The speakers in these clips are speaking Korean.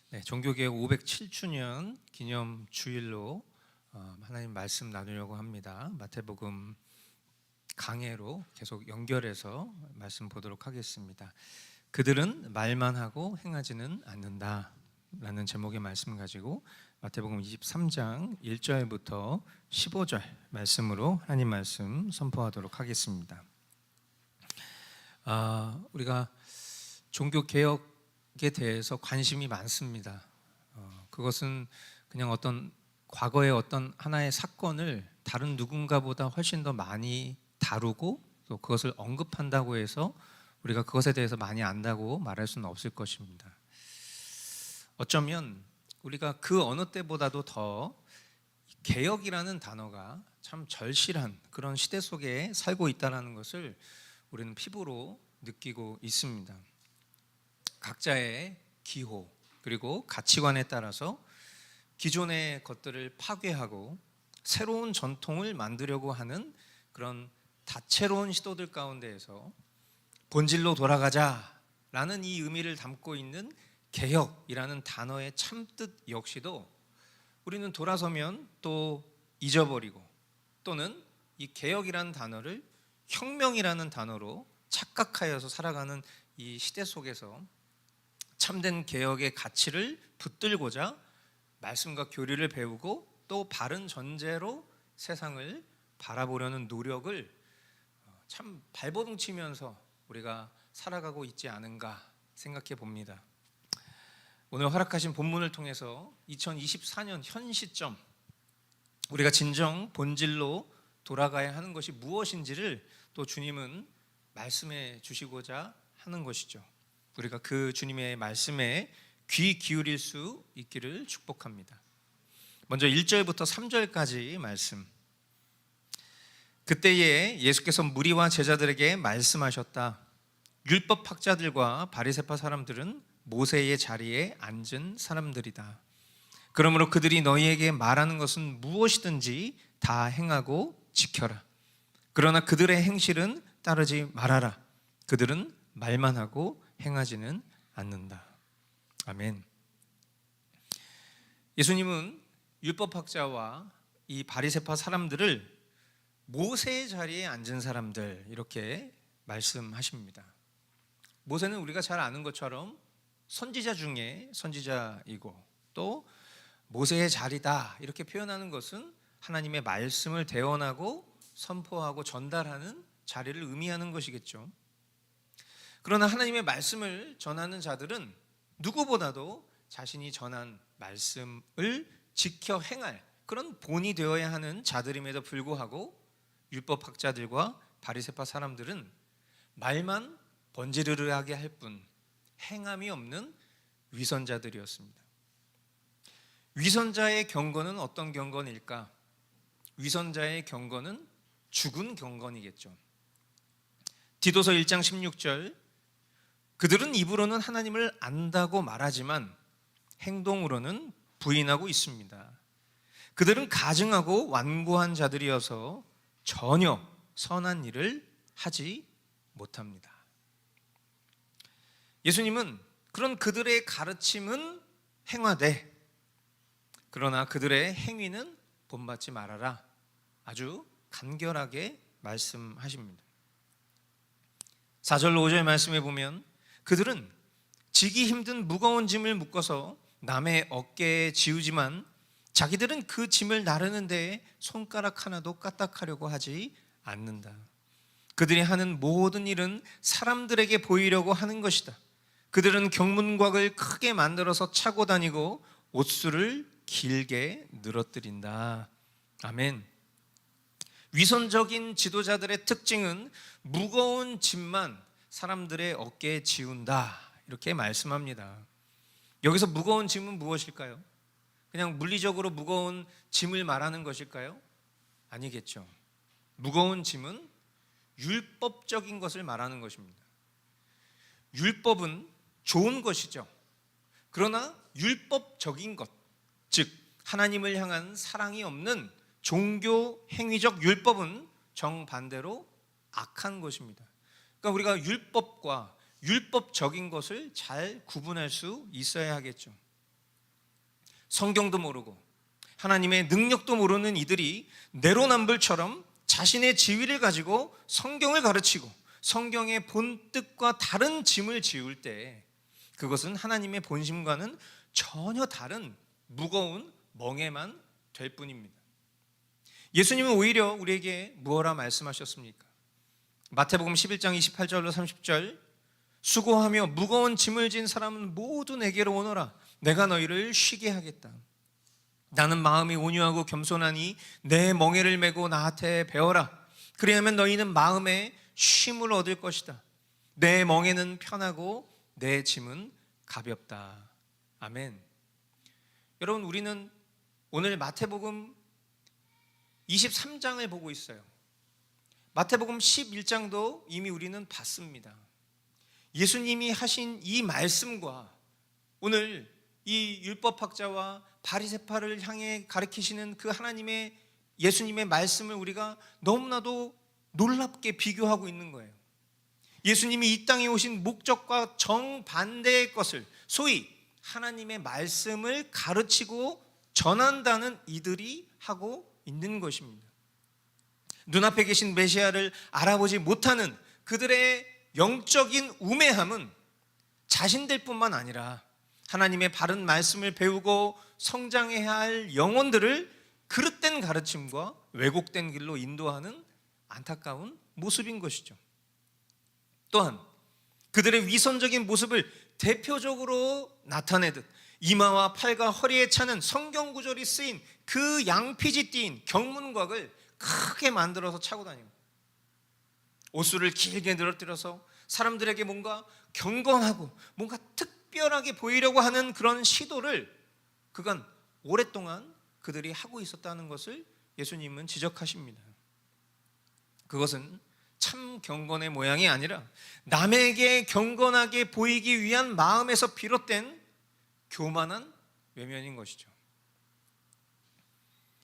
네, 종교개혁 507주년 기념 주일로 하나님 말씀 나누려고 합니다. 마태복음 강해로 계속 연결해서 말씀 보도록 하겠습니다. 그들은 말만 하고 행하지는 않는다 라는 제목의 말씀 가지고 마태복음 23장 1절부터 15절 말씀으로 하나님 말씀 선포하도록 하겠습니다. 우리가 종교개혁에 대해서 관심이 많습니다. 그것은 그냥 어떤 과거의 어떤 하나의 사건을 다른 누군가보다 훨씬 더 많이 다루고 또 그것을 언급한다고 해서 우리가 그것에 대해서 많이 안다고 말할 수는 없을 것입니다. 어쩌면 우리가 그 어느 때보다도 더 개혁이라는 단어가 참 절실한 그런 시대 속에 살고 있다는 것을 우리는 피부로 느끼고 있습니다. 각자의 기호 그리고 가치관에 따라서 기존의 것들을 파괴하고 새로운 전통을 만들려고 하는 그런 다채로운 시도들 가운데에서 본질로 돌아가자라는 이 의미를 담고 있는 개혁이라는 단어의 참뜻 역시도 우리는 돌아서면 또 잊어버리고 또는 이 개혁이라는 단어를 혁명이라는 단어로 착각하여서 살아가는 이 시대 속에서 참된 개혁의 가치를 붙들고자 말씀과 교리를 배우고 또 바른 전제로 세상을 바라보려는 노력을 참 발버둥 치면서 우리가 살아가고 있지 않은가 생각해 봅니다. 오늘 허락하신 본문을 통해서 2024년 현 시점 우리가 진정 본질로 돌아가야 하는 것이 무엇인지를 또 주님은 말씀해 주시고자 하는 것이죠. 우리가 그 주님의 말씀에 귀 기울일 수 있기를 축복합니다. 먼저 1절부터 3절까지 말씀. 그때에 예수께서 무리와 제자들에게 말씀하셨다. 율법학자들과 바리새파 사람들은 모세의 자리에 앉은 사람들이다. 그러므로 그들이 너희에게 말하는 것은 무엇이든지 다 행하고 지켜라. 그러나 그들의 행실은 따르지 말아라. 그들은 말만 하고 행하지는 않는다. 아멘. 예수님은 율법학자와 이 바리새파 사람들을 모세의 자리에 앉은 사람들 이렇게 말씀하십니다. 모세는 우리가 잘 아는 것처럼 선지자 중에 선지자이고 또 모세의 자리다 이렇게 표현하는 것은 하나님의 말씀을 대언하고 선포하고 전달하는 자리를 의미하는 것이겠죠. 그러나 하나님의 말씀을 전하는 자들은 누구보다도 자신이 전한 말씀을 지켜 행할 그런 본이 되어야 하는 자들임에도 불구하고 율법학자들과 바리새파 사람들은 말만 번지르르하게 할 뿐 행함이 없는 위선자들이었습니다. 위선자의 경건은 어떤 경건일까? 위선자의 경건은 죽은 경건이겠죠. 디도서 1장 16절 그들은 입으로는 하나님을 안다고 말하지만 행동으로는 부인하고 있습니다. 그들은 가증하고 완고한 자들이어서 전혀 선한 일을 하지 못합니다. 예수님은 그런 그들의 가르침은 행하되 그러나 그들의 행위는 본받지 말아라 아주 간결하게 말씀하십니다. 4절 5절 말씀에 보면 그들은 지기 힘든 무거운 짐을 묶어서 남의 어깨에 지우지만 자기들은 그 짐을 나르는 데에 손가락 하나도 까딱하려고 하지 않는다. 그들이 하는 모든 일은 사람들에게 보이려고 하는 것이다. 그들은 경문곽을 크게 만들어서 차고 다니고 옷수를 길게 늘어뜨린다. 아멘. 위선적인 지도자들의 특징은 무거운 짐만 사람들의 어깨에 지운다 이렇게 말씀합니다. 여기서 무거운 짐은 무엇일까요? 그냥 물리적으로 무거운 짐을 말하는 것일까요? 아니겠죠. 무거운 짐은 율법적인 것을 말하는 것입니다. 율법은 좋은 것이죠. 그러나 율법적인 것, 즉 하나님을 향한 사랑이 없는 종교 행위적 율법은 정반대로 악한 것입니다. 그러니까 우리가 율법과 율법적인 것을 잘 구분할 수 있어야 하겠죠. 성경도 모르고 하나님의 능력도 모르는 이들이 내로남불처럼 자신의 지위를 가지고 성경을 가르치고 성경의 본뜻과 다른 짐을 지울 때 그것은 하나님의 본심과는 전혀 다른 무거운 멍에만 될 뿐입니다. 예수님은 오히려 우리에게 무엇라 말씀하셨습니까? 마태복음 11장 28절로 30절, 수고하며 무거운 짐을 진 사람은 모두 내게로 오너라. 내가 너희를 쉬게 하겠다. 나는 마음이 온유하고 겸손하니 내 멍에를 메고 나한테 배워라. 그리하면 너희는 마음에 쉼을 얻을 것이다. 내 멍에는 편하고 내 짐은 가볍다. 아멘. 여러분, 우리는 오늘 마태복음 23장을 보고 있어요. 마태복음 11장도 이미 우리는 봤습니다. 예수님이 하신 이 말씀과 오늘 이 율법학자와 바리새파를 향해 가르치시는 그 하나님의 예수님의 말씀을 우리가 너무나도 놀랍게 비교하고 있는 거예요. 예수님이 이 땅에 오신 목적과 정반대의 것을, 소위 하나님의 말씀을 가르치고 전한다는 이들이 하고 있는 것입니다. 눈앞에 계신 메시아를 알아보지 못하는 그들의 영적인 우매함은 자신들 뿐만 아니라 하나님의 바른 말씀을 배우고 성장해야 할 영혼들을 그릇된 가르침과 왜곡된 길로 인도하는 안타까운 모습인 것이죠. 또한 그들의 위선적인 모습을 대표적으로 나타내듯 이마와 팔과 허리에 차는 성경 구절이 쓰인 그 양피지 띠인 경문곽을 크게 만들어서 차고 다닙니다. 옷수를 길게 늘어뜨려서 사람들에게 뭔가 경건하고 뭔가 특별하게 보이려고 하는 그런 시도를 그간 오랫동안 그들이 하고 있었다는 것을 예수님은 지적하십니다. 그것은 참 경건의 모양이 아니라 남에게 경건하게 보이기 위한 마음에서 비롯된 교만한 외면인 것이죠.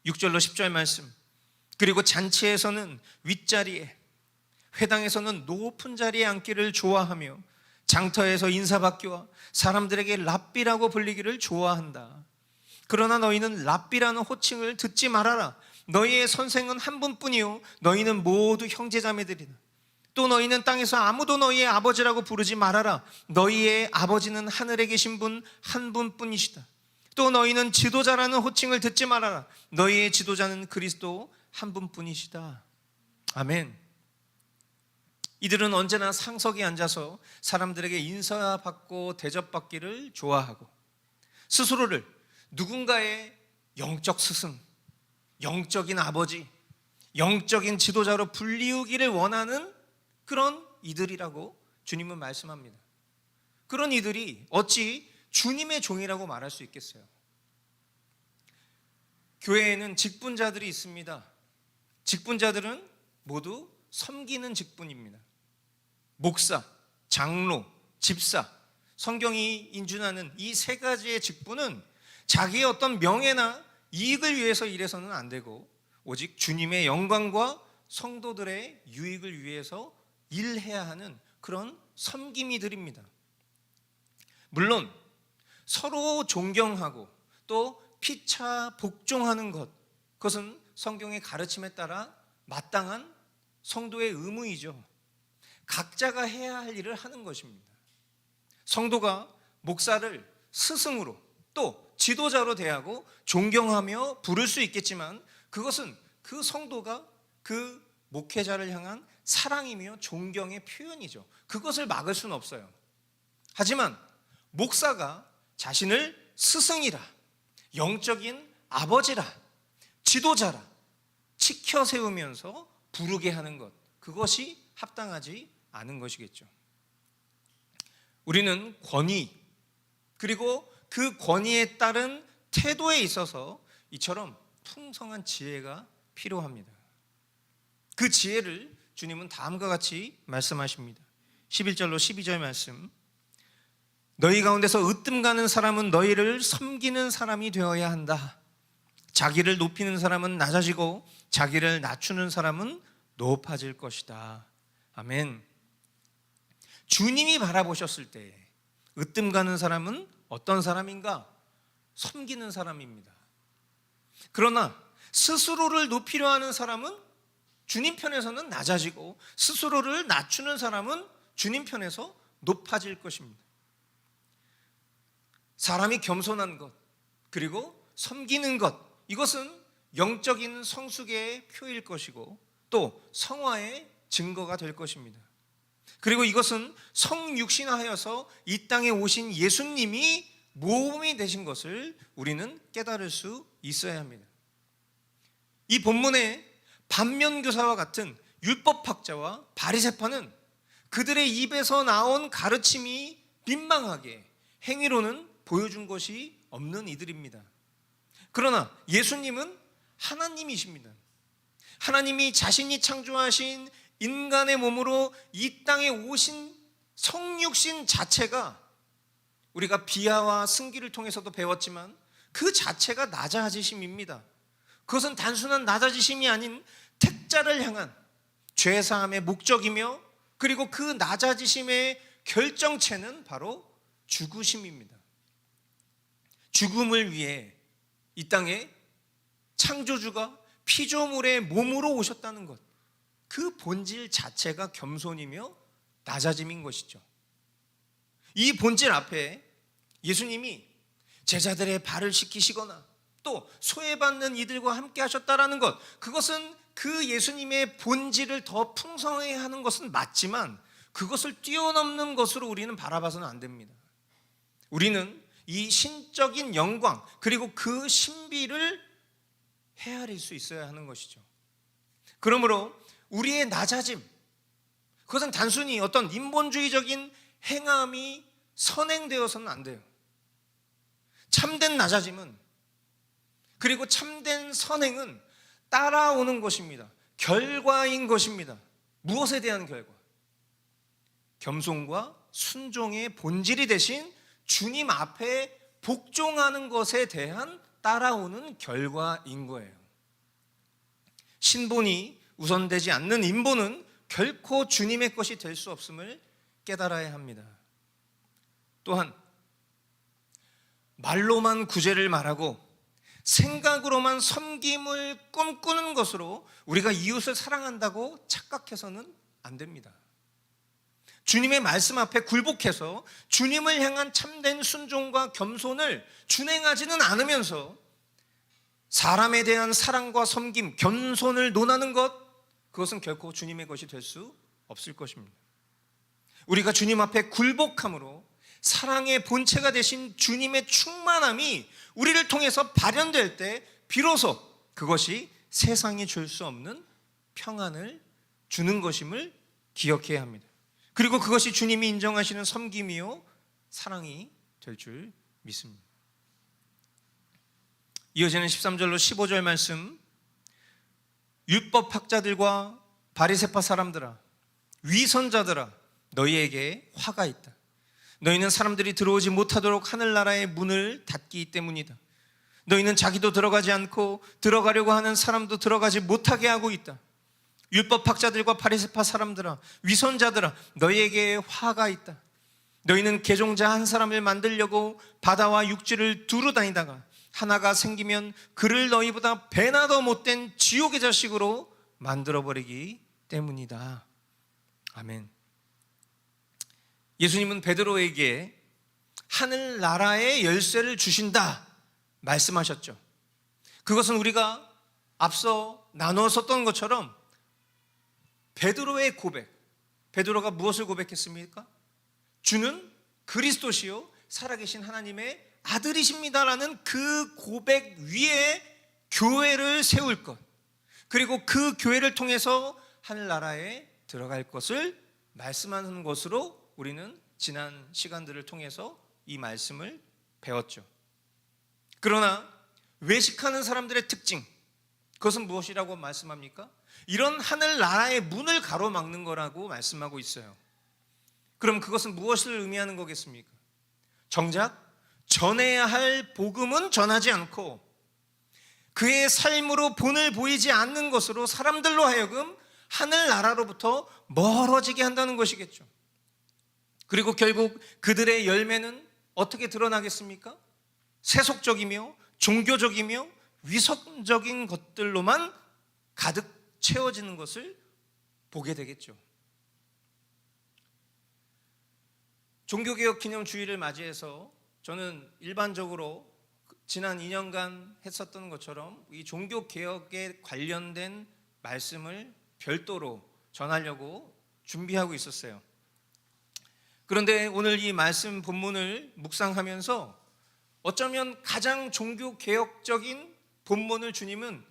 6절로 10절 말씀, 그리고 잔치에서는 윗자리에, 회당에서는 높은 자리에 앉기를 좋아하며 장터에서 인사받기와 사람들에게 랍비라고 불리기를 좋아한다. 그러나 너희는 랍비라는 호칭을 듣지 말아라. 너희의 선생은 한 분뿐이요 너희는 모두 형제자매들이다. 또 너희는 땅에서 아무도 너희의 아버지라고 부르지 말아라. 너희의 아버지는 하늘에 계신 분 한 분뿐이시다. 또 너희는 지도자라는 호칭을 듣지 말아라. 너희의 지도자는 그리스도 한 분뿐이시다. 아멘. 이들은 언제나 상석에 앉아서 사람들에게 인사받고 대접받기를 좋아하고 스스로를 누군가의 영적 스승, 영적인 아버지, 영적인 지도자로 불리우기를 원하는 그런 이들이라고 주님은 말씀합니다. 그런 이들이 어찌 주님의 종이라고 말할 수 있겠어요? 교회에는 직분자들이 있습니다. 직분자들은 모두 섬기는 직분입니다. 목사, 장로, 집사, 성경이 인준하는 이 세 가지의 직분은 자기의 어떤 명예나 이익을 위해서 일해서는 안 되고 오직 주님의 영광과 성도들의 유익을 위해서 일해야 하는 그런 섬김이들입니다. 물론 서로 존경하고 또 피차 복종하는 것, 그것은 성경의 가르침에 따라 마땅한 성도의 의무이죠. 각자가 해야 할 일을 하는 것입니다. 성도가 목사를 스승으로 또 지도자로 대하고 존경하며 부를 수 있겠지만 그것은 그 성도가 그 목회자를 향한 사랑이며 존경의 표현이죠. 그것을 막을 수는 없어요. 하지만 목사가 자신을 스승이라, 영적인 아버지라, 지도자라 치켜 세우면서 부르게 하는 것, 그것이 합당하지 않은 것이겠죠. 우리는 권위, 그리고 그 권위에 따른 태도에 있어서 이처럼 풍성한 지혜가 필요합니다. 그 지혜를 주님은 다음과 같이 말씀하십니다. 11절로 12절 말씀, 너희 가운데서 으뜸 가는 사람은 너희를 섬기는 사람이 되어야 한다. 자기를 높이는 사람은 낮아지고 자기를 낮추는 사람은 높아질 것이다. 아멘. 주님이 바라보셨을 때 으뜸 가는 사람은 어떤 사람인가? 섬기는 사람입니다. 그러나 스스로를 높이려 하는 사람은 주님 편에서는 낮아지고, 스스로를 낮추는 사람은 주님 편에서 높아질 것입니다. 사람이 겸손한 것, 그리고 섬기는 것, 이것은 영적인 성숙의 표일 것이고 또 성화의 증거가 될 것입니다. 그리고 이것은 성육신하여서 이 땅에 오신 예수님이 모범이 되신 것을 우리는 깨달을 수 있어야 합니다. 이 본문의 반면교사와 같은 율법학자와 바리새파는 그들의 입에서 나온 가르침이 민망하게 행위로는 보여준 것이 없는 이들입니다. 그러나 예수님은 하나님이십니다. 하나님이 자신이 창조하신 인간의 몸으로 이 땅에 오신 성육신 자체가, 우리가 비하와 승기를 통해서도 배웠지만 그 자체가 낮아지심입니다. 그것은 단순한 낮아지심이 아닌 택자를 향한 죄사함의 목적이며, 그리고 그 낮아지심의 결정체는 바로 죽으심입니다. 죽음을 위해 이 땅에 창조주가 피조물의 몸으로 오셨다는 것, 그 본질 자체가 겸손이며 낮아짐인 것이죠. 이 본질 앞에 예수님이 제자들의 발을 씻기시거나 또 소외받는 이들과 함께 하셨다라는 것, 그것은 그 예수님의 본질을 더 풍성하게 하는 것은 맞지만 그것을 뛰어넘는 것으로 우리는 바라봐서는 안 됩니다. 우리는 이 신적인 영광, 그리고 그 신비를 헤아릴 수 있어야 하는 것이죠. 그러므로 우리의 낮아짐, 그것은 단순히 어떤 인본주의적인 행함이 선행되어서는 안 돼요. 참된 낮아짐은, 그리고 참된 선행은 따라오는 것입니다. 결과인 것입니다. 무엇에 대한 결과? 겸손과 순종의 본질이 되신 주님 앞에 복종하는 것에 대한 따라오는 결과인 거예요. 신본이 우선되지 않는 인본은 결코 주님의 것이 될 수 없음을 깨달아야 합니다. 또한 말로만 구제를 말하고 생각으로만 섬김을 꿈꾸는 것으로 우리가 이웃을 사랑한다고 착각해서는 안 됩니다. 주님의 말씀 앞에 굴복해서 주님을 향한 참된 순종과 겸손을 준행하지는 않으면서 사람에 대한 사랑과 섬김, 겸손을 논하는 것, 그것은 결코 주님의 것이 될 수 없을 것입니다. 우리가 주님 앞에 굴복함으로 사랑의 본체가 되신 주님의 충만함이 우리를 통해서 발현될 때 비로소 그것이 세상이 줄 수 없는 평안을 주는 것임을 기억해야 합니다. 그리고 그것이 주님이 인정하시는 섬김이요 사랑이 될 줄 믿습니다. 이어지는 13절로 15절 말씀, 율법학자들과 바리새파 사람들아, 위선자들아, 너희에게 화가 있다. 너희는 사람들이 들어오지 못하도록 하늘나라의 문을 닫기 때문이다. 너희는 자기도 들어가지 않고 들어가려고 하는 사람도 들어가지 못하게 하고 있다. 율법학자들과 바리새파 사람들아, 위선자들아, 너희에게 화가 있다. 너희는 개종자 한 사람을 만들려고 바다와 육지를 두루 다니다가 하나가 생기면 그를 너희보다 배나 더 못된 지옥의 자식으로 만들어버리기 때문이다. 아멘. 예수님은 베드로에게 하늘나라의 열쇠를 주신다 말씀하셨죠. 그것은 우리가 앞서 나누어 썼던 것처럼 베드로의 고백, 베드로가 무엇을 고백했습니까? 주는 그리스도시요 살아계신 하나님의 아들이십니다라는 그 고백 위에 교회를 세울 것, 그리고 그 교회를 통해서 하늘나라에 들어갈 것을 말씀하는 것으로 우리는 지난 시간들을 통해서 이 말씀을 배웠죠. 그러나 외식하는 사람들의 특징, 그것은 무엇이라고 말씀합니까? 이런 하늘나라의 문을 가로막는 거라고 말씀하고 있어요. 그럼 그것은 무엇을 의미하는 거겠습니까? 정작 전해야 할 복음은 전하지 않고 그의 삶으로 본을 보이지 않는 것으로 사람들로 하여금 하늘나라로부터 멀어지게 한다는 것이겠죠. 그리고 결국 그들의 열매는 어떻게 드러나겠습니까? 세속적이며 종교적이며 위선적인 것들로만 가득 채워지는 것을 보게 되겠죠. 종교개혁 기념주의를 맞이해서 저는 일반적으로 지난 2년간 했었던 것처럼 이 종교개혁에 관련된 말씀을 별도로 전하려고 준비하고 있었어요. 그런데 오늘 이 말씀 본문을 묵상하면서 어쩌면 가장 종교개혁적인 본문을 주님은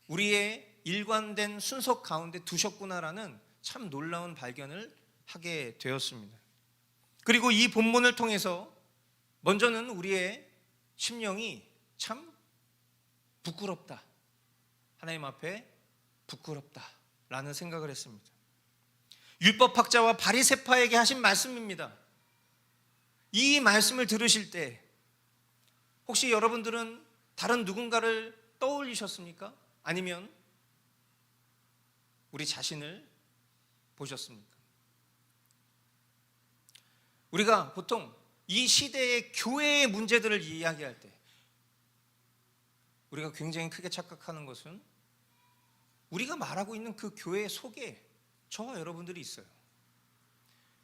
우리의 일관된 순서 가운데 두셨구나라는 참 놀라운 발견을 하게 되었습니다. 그리고 이 본문을 통해서 먼저는 우리의 심령이 참 부끄럽다, 하나님 앞에 부끄럽다라는 생각을 했습니다. 율법학자와 바리새파에게 하신 말씀입니다. 이 말씀을 들으실 때 혹시 여러분들은 다른 누군가를 떠올리셨습니까? 아니면 우리 자신을 보셨습니까? 우리가 보통 이 시대의 교회의 문제들을 이야기할 때 우리가 굉장히 크게 착각하는 것은 우리가 말하고 있는 그 교회 속에 저와 여러분들이 있어요.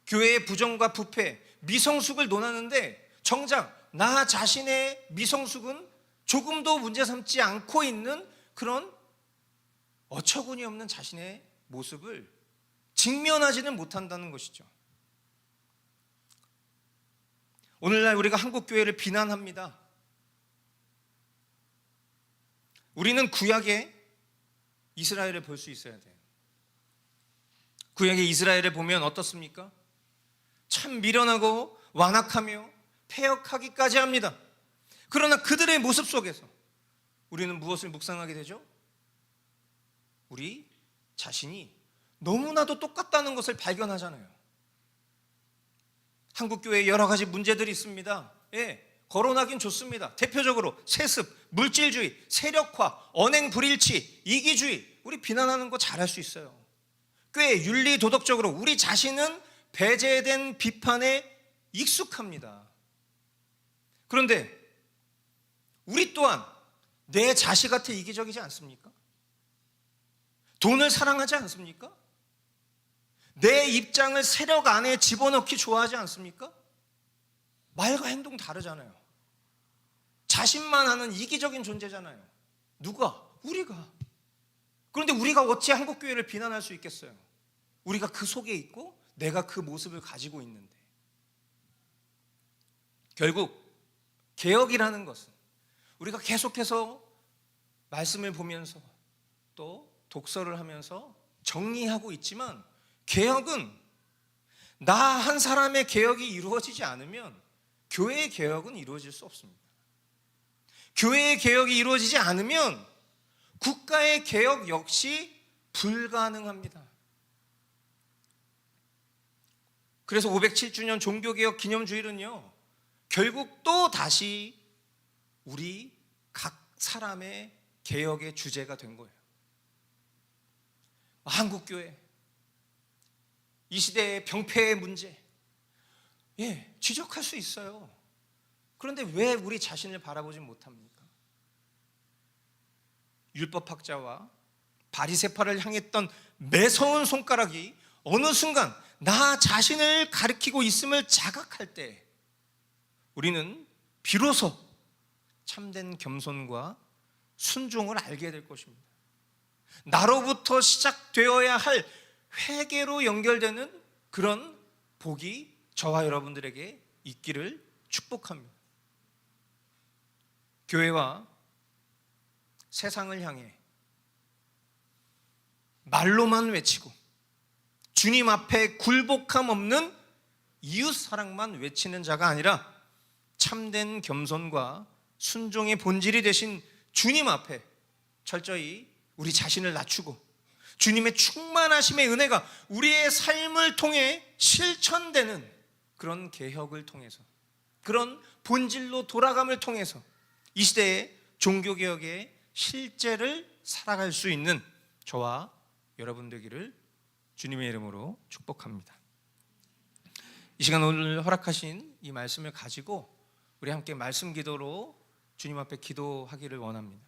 교회의 부정과 부패, 미성숙을 논하는데 정작 나 자신의 미성숙은 조금도 문제 삼지 않고 있는 그런 어처구니 없는 자신의 모습을 직면하지는 못한다는 것이죠. 오늘날 우리가 한국 교회를 비난합니다. 우리는 구약의 이스라엘을 볼 수 있어야 돼요. 구약의 이스라엘을 보면 어떻습니까? 참 미련하고 완악하며 패역하기까지 합니다. 그러나 그들의 모습 속에서 우리는 무엇을 묵상하게 되죠? 우리 자신이 너무나도 똑같다는 것을 발견하잖아요. 한국교회에 여러 가지 문제들이 있습니다. 거론하긴 좋습니다. 대표적으로 세습, 물질주의, 세력화, 언행 불일치, 이기주의, 우리 비난하는 거 잘할 수 있어요. 꽤 윤리 도덕적으로 우리 자신은 배제된 비판에 익숙합니다. 그런데 우리 또한 내 자식한테 이기적이지 않습니까? 돈을 사랑하지 않습니까? 내 입장을 세력 안에 집어넣기 좋아하지 않습니까? 말과 행동 다르잖아요. 자신만 하는 이기적인 존재잖아요. 누가? 우리가. 그런데 우리가 어찌 한국교회를 비난할 수 있겠어요? 우리가 그 속에 있고 내가 그 모습을 가지고 있는데. 결국 개혁이라는 것은 우리가 계속해서 말씀을 보면서 또 독서를 하면서 정리하고 있지만 개혁은 나 한 사람의 개혁이 이루어지지 않으면 교회의 개혁은 이루어질 수 없습니다. 교회의 개혁이 이루어지지 않으면 국가의 개혁 역시 불가능합니다. 그래서 507주년 종교개혁 기념주일은요, 결국 또 다시 우리 각 사람의 개혁의 주제가 된 거예요. 한국교회, 이 시대의 병폐의 문제, 지적할 수 있어요. 그런데 왜 우리 자신을 바라보지 못합니까? 율법학자와 바리새파를 향했던 매서운 손가락이 어느 순간 나 자신을 가리키고 있음을 자각할 때 우리는 비로소 참된 겸손과 순종을 알게 될 것입니다. 나로부터 시작되어야 할 회개로 연결되는 그런 복이 저와 여러분들에게 있기를 축복합니다. 교회와 세상을 향해 말로만 외치고 주님 앞에 굴복함 없는 이웃 사랑만 외치는 자가 아니라 참된 겸손과 순종의 본질이 되신 주님 앞에 철저히 우리 자신을 낮추고 주님의 충만하심의 은혜가 우리의 삶을 통해 실천되는 그런 개혁을 통해서, 그런 본질로 돌아감을 통해서 이 시대의 종교개혁의 실제를 살아갈 수 있는 저와 여러분 되기를 주님의 이름으로 축복합니다. 이 시간 오늘 허락하신 이 말씀을 가지고 우리 함께 말씀 기도로 주님 앞에 기도하기를 원합니다.